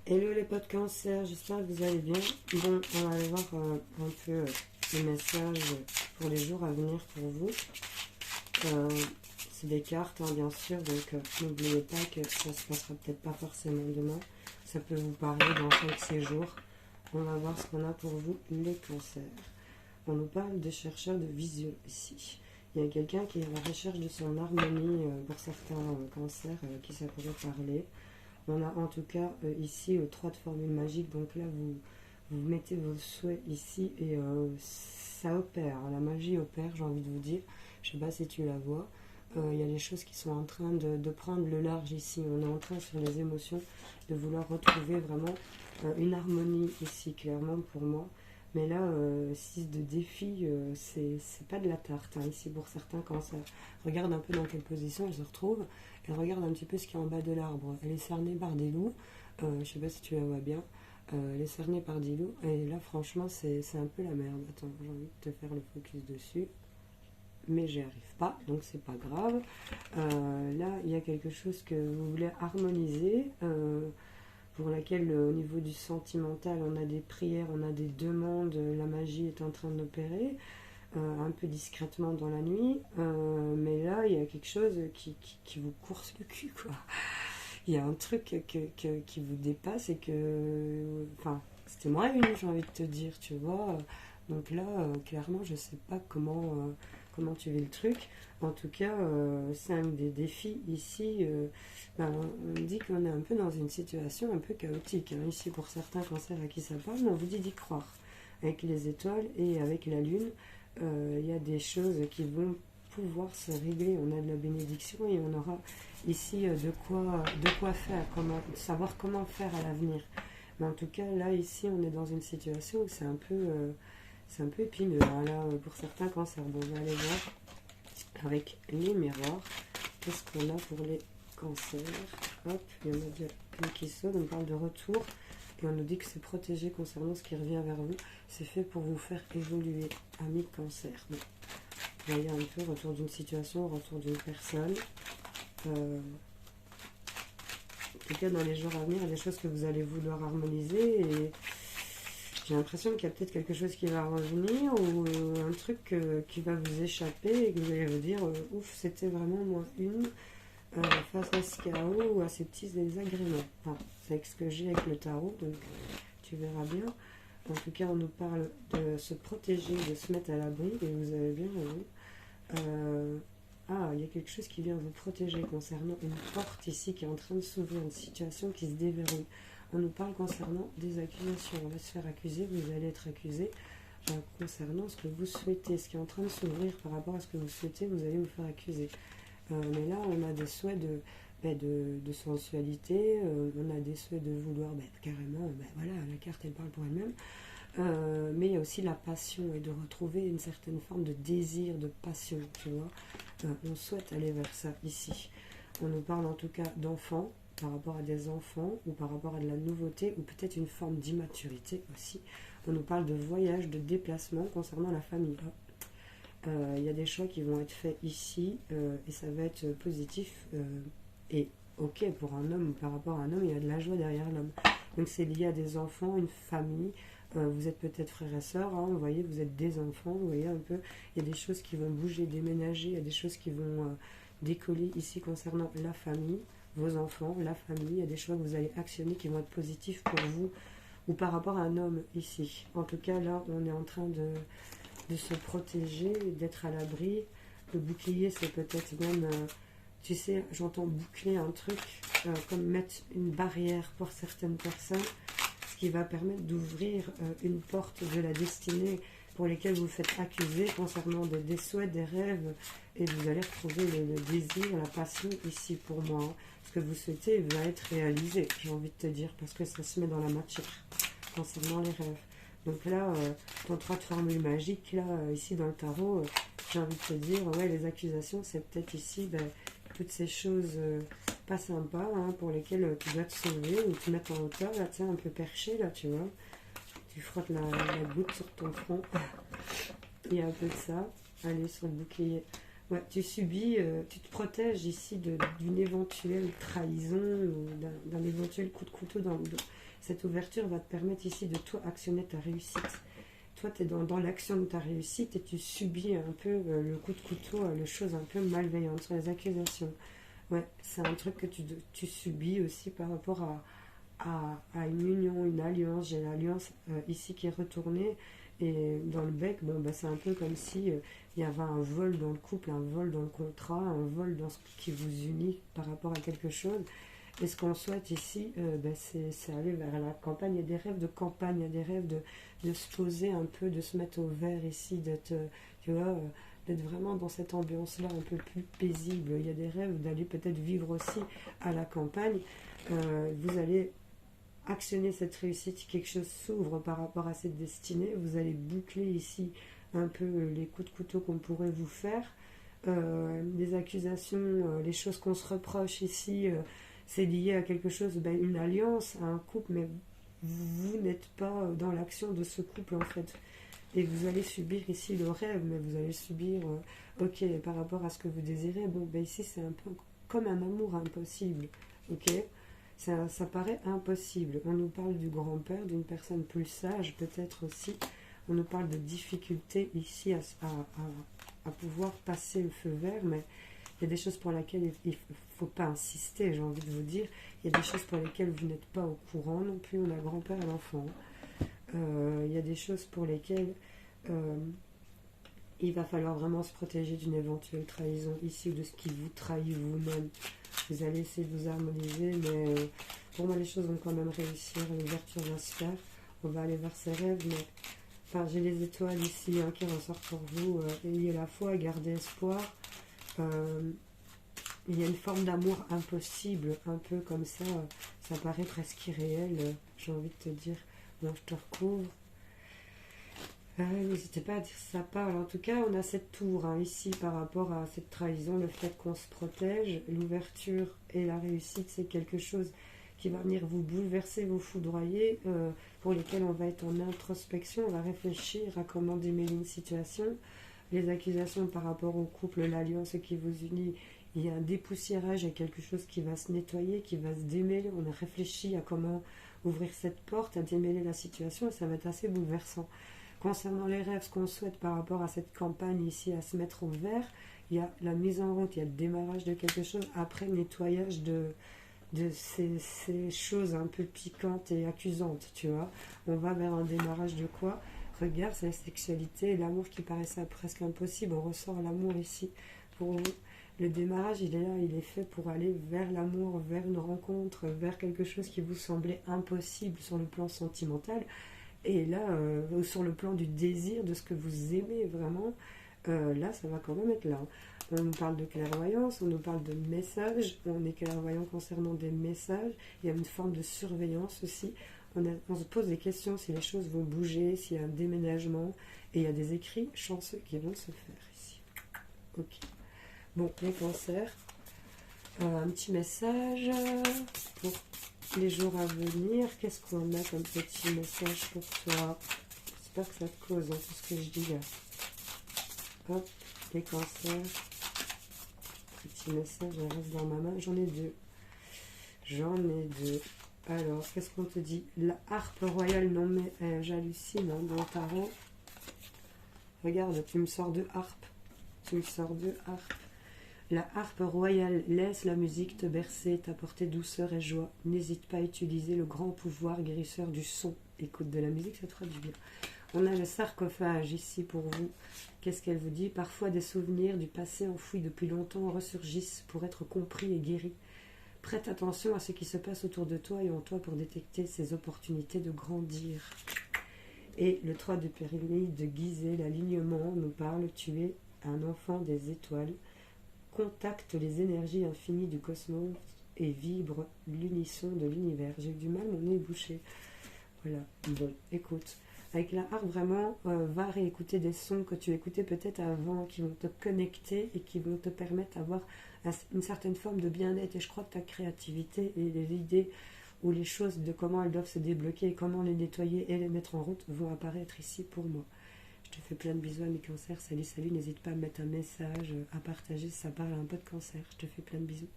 Hello les potes cancer, j'espère que vous allez bien. Bon, on va aller voir un peu les messages pour les jours à venir pour vous. C'est des cartes, hein, bien sûr, donc n'oubliez pas que ça se passera peut-être pas forcément demain. Ça peut vous parler dans 5-6 jours. On va voir ce qu'on a pour vous, les cancers. On nous parle de chercheurs de vision ici. Il y a quelqu'un qui est à la recherche de son harmonie pour certains cancers qui ça pourrait parler. On a en tout cas ici 3 de formules magiques. Donc là, vous mettez vos souhaits ici et ça opère. La magie opère, j'ai envie de vous dire. Je ne sais pas si tu la vois. Il y a des choses qui sont en train de prendre le large ici. On est en train sur les émotions de vouloir retrouver vraiment une harmonie ici, clairement pour moi. Mais là, 6 de défi, c'est pas de la tarte, hein, ici pour certains cancers. Regarde un peu dans quelle position elle se retrouve. Elle regarde un petit peu ce qui est en bas de l'arbre. Elle est cernée par des loups. Je sais pas si tu la vois bien. Elle est cernée par des loups. Et là, franchement, c'est un peu la merde. Attends, j'ai envie de te faire le focus dessus. Mais j'y arrive pas, donc c'est pas grave. Là, il y a quelque chose que vous voulez harmoniser. Pour laquelle au niveau du sentimental on a des prières, on a des demandes, la magie est en train d'opérer un peu discrètement dans la nuit, mais là il y a quelque chose qui vous course le cul quoi. Il y a un truc qui vous dépasse et que enfin c'était moi une, j'ai envie de te dire, tu vois. Donc là clairement je sais pas comment tu vis le truc. En tout cas, c'est un des défis ici. On dit qu'on est un peu dans une situation un peu chaotique. Hein. Ici, pour certains cancers à qui ça parle, on vous dit d'y croire. Avec les étoiles et avec la lune, il y a des choses qui vont pouvoir se régler. On a de la bénédiction et on aura ici de quoi faire, savoir comment faire à l'avenir. Mais en tout cas, là, ici, on est dans une situation où c'est un peu épineux. Hein, là, pour certains cancers. Bon, on va aller voir avec les miroirs. Qu'est-ce qu'on a pour les cancers? Hop, il y en a déjà une qui saute. On parle de retour et on nous dit que c'est protégé concernant ce qui revient vers vous. C'est fait pour vous faire évoluer, amis cancer. Donc, vous voyez un peu retour d'une situation, retour d'une personne. En tout cas, dans les jours à venir, il y a des choses que vous allez vouloir harmoniser et j'ai l'impression qu'il y a peut-être quelque chose qui va revenir ou un truc qui va vous échapper et que vous allez vous dire ouf, c'était vraiment moi une face à ce chaos ou à ces petits désagréments. Enfin, c'est avec ce que j'ai avec le tarot, donc tu verras bien. En tout cas, on nous parle de se protéger, de se mettre à l'abri et vous avez bien raison. Il y a quelque chose qui vient vous protéger concernant une porte ici qui est en train de s'ouvrir, une situation qui se déverrouille. On nous parle concernant des accusations. On va se faire accuser, vous allez être accusé concernant ce que vous souhaitez. Ce qui est en train de s'ouvrir par rapport à ce que vous souhaitez, vous allez vous faire accuser. Mais là, on a des souhaits de sensualité, on a des souhaits de vouloir carrément, voilà, la carte elle parle pour elle-même. Mais il y a aussi la passion et de retrouver une certaine forme de désir, de passion, tu vois. On souhaite aller vers ça ici. On nous parle en tout cas d'enfants, par rapport à des enfants ou par rapport à de la nouveauté ou peut-être une forme d'immaturité aussi. On nous parle de voyage, de déplacement concernant la famille. Il y a des choix qui vont être faits ici et ça va être positif et ok pour un homme ou par rapport à un homme, il y a de la joie derrière l'homme. Donc c'est lié à des enfants, une famille. Vous êtes peut-être frères et sœurs, hein, vous voyez, vous êtes des enfants, vous voyez un peu. Il y a des choses qui vont bouger, déménager, il y a des choses qui vont décoller ici concernant la famille. Vos enfants, la famille, il y a des choix que vous allez actionner qui vont être positifs pour vous ou par rapport à un homme ici. En tout cas, là, on est en train de se protéger, d'être à l'abri. Le bouclier, c'est peut-être même, tu sais, j'entends boucler un truc, comme mettre une barrière pour certaines personnes, ce qui va permettre d'ouvrir une porte de la destinée pour lesquelles vous faites accuser concernant des souhaits, des rêves, et vous allez retrouver le désir, la passion ici pour moi. Hein. Ce que vous souhaitez va être réalisé, j'ai envie de te dire, parce que ça se met dans la matière concernant les rêves. Donc là, ton 3 de formules magiques, là, ici dans le tarot, j'ai envie de te dire, ouais, les accusations, c'est peut-être ici toutes ces choses pas sympas, hein, pour lesquelles tu dois te sauver ou te mettre en hauteur, là, tu sais, un peu perché, là, tu vois. Tu frottes la goutte sur ton front. Il y a un peu de ça. Allez, sur le bouclier. Ouais, tu subis, tu te protèges ici d'une éventuelle trahison ou d'un éventuel coup de couteau dans le dos. Cette ouverture va te permettre ici de toi actionner ta réussite. Toi, tu es dans l'action de ta réussite et tu subis un peu le coup de couteau, les choses un peu malveillantes sur les accusations. Ouais, c'est un truc que tu subis aussi par rapport à une union, une alliance. J'ai l'alliance ici qui est retournée. Et dans le bec, bon, bah, c'est un peu comme si il y avait un vol dans le couple, un vol dans le contrat, un vol dans ce qui vous unit par rapport à quelque chose. Et ce qu'on souhaite ici, bah, c'est aller vers la campagne. Il y a des rêves de campagne, il y a des rêves de se poser un peu, de se mettre au vert ici, d'être, tu vois, d'être vraiment dans cette ambiance-là un peu plus paisible. Il y a des rêves d'aller peut-être vivre aussi à la campagne. Vous allez actionner cette réussite, quelque chose s'ouvre par rapport à cette destinée, vous allez boucler ici un peu les coups de couteau qu'on pourrait vous faire, les accusations, les choses qu'on se reproche ici, c'est lié à quelque chose, ben, une alliance, à un couple, mais vous n'êtes pas dans l'action de ce couple en fait. Et vous allez subir ici le rêve, mais vous allez subir, ok, par rapport à ce que vous désirez, bon, ben ici c'est un peu comme un amour impossible, ok. Ça paraît impossible. On nous parle du grand-père, d'une personne plus sage peut-être aussi. On nous parle de difficultés ici à pouvoir passer le feu vert, mais il y a des choses pour lesquelles il ne faut pas insister, j'ai envie de vous dire. Il y a des choses pour lesquelles vous n'êtes pas au courant non plus, on a grand-père et l'enfant. Il y a des choses pour lesquelles il va falloir vraiment se protéger d'une éventuelle trahison ici ou de ce qui vous trahit vous-même. Vous allez essayer de vous harmoniser, mais pour moi les choses vont quand même réussir, l'ouverture va se faire, on va aller vers ses rêves, mais enfin, j'ai les étoiles ici qui ressortent pour vous, ayez la foi, gardez espoir. Il y a une forme d'amour impossible, un peu comme ça, ça paraît presque irréel, j'ai envie de te dire, bon je te recouvre. N'hésitez pas à dire ça parle. En tout cas, on a cette tour ici par rapport à cette trahison, le fait qu'on se protège, l'ouverture et la réussite, c'est quelque chose qui va venir vous bouleverser, vous foudroyer, pour lesquels on va être en introspection, on va réfléchir à comment démêler une situation. Les accusations par rapport au couple, l'alliance qui vous unit, il y a un dépoussiérage, il y a quelque chose qui va se nettoyer, qui va se démêler. On a réfléchi à comment ouvrir cette porte, à démêler la situation, et ça va être assez bouleversant. Concernant les rêves, ce qu'on souhaite par rapport à cette campagne ici, à se mettre au vert, il y a la mise en route, il y a le démarrage de quelque chose, après le nettoyage de ces choses un peu piquantes et accusantes, tu vois. On va vers un démarrage de quoi? Regarde, c'est la sexualité et l'amour qui paraissait presque impossible. On ressort l'amour ici. Pour vous, le démarrage, il est là, il est fait pour aller vers l'amour, vers une rencontre, vers quelque chose qui vous semblait impossible sur le plan sentimental. Et là, sur le plan du désir, de ce que vous aimez vraiment, là, ça va quand même être là. On nous parle de clairvoyance, on nous parle de messages, on est clairvoyant concernant des messages, il y a une forme de surveillance aussi. On se pose des questions si les choses vont bouger, s'il y a un déménagement, et il y a des écrits chanceux qui vont se faire ici. Ok. Bon, les cancers, un petit message pour les jours à venir. Qu'est-ce qu'on a comme petit message pour toi? J'espère que ça te cause tout ce que je dis là. Hop, les cancers. Petit message, je reste dans ma main. J'en ai deux. Alors, qu'est-ce qu'on te dit? La harpe royale, non mais j'hallucine dans le tarot. Regarde, tu me sors deux harpes. La harpe royale, laisse la musique te bercer, t'apporter douceur et joie. N'hésite pas à utiliser le grand pouvoir guérisseur du son. Écoute de la musique, ça te fera du bien. On a le sarcophage ici pour vous. Qu'est-ce qu'elle vous dit? Parfois des souvenirs du passé enfouis depuis longtemps ressurgissent pour être compris et guéris. Prête attention à ce qui se passe autour de toi et en toi pour détecter ces opportunités de grandir. Et le 3 de pyramide de Gizeh, l'alignement nous parle, tu es un enfant des étoiles. Contacte les énergies infinies du cosmos et vibre l'unisson de l'univers. J'ai eu du mal, mon nez est bouché. Voilà, bon, écoute. Avec la harpe, vraiment, va réécouter des sons que tu écoutais peut-être avant, qui vont te connecter et qui vont te permettre d'avoir une certaine forme de bien-être. Et je crois que ta créativité et les idées ou les choses de comment elles doivent se débloquer et comment les nettoyer et les mettre en route vont apparaître ici pour moi. Je te fais plein de bisous à mes cancers. Salut, salut. N'hésite pas à mettre un message, à partager si ça parle à un peu de cancer. Je te fais plein de bisous.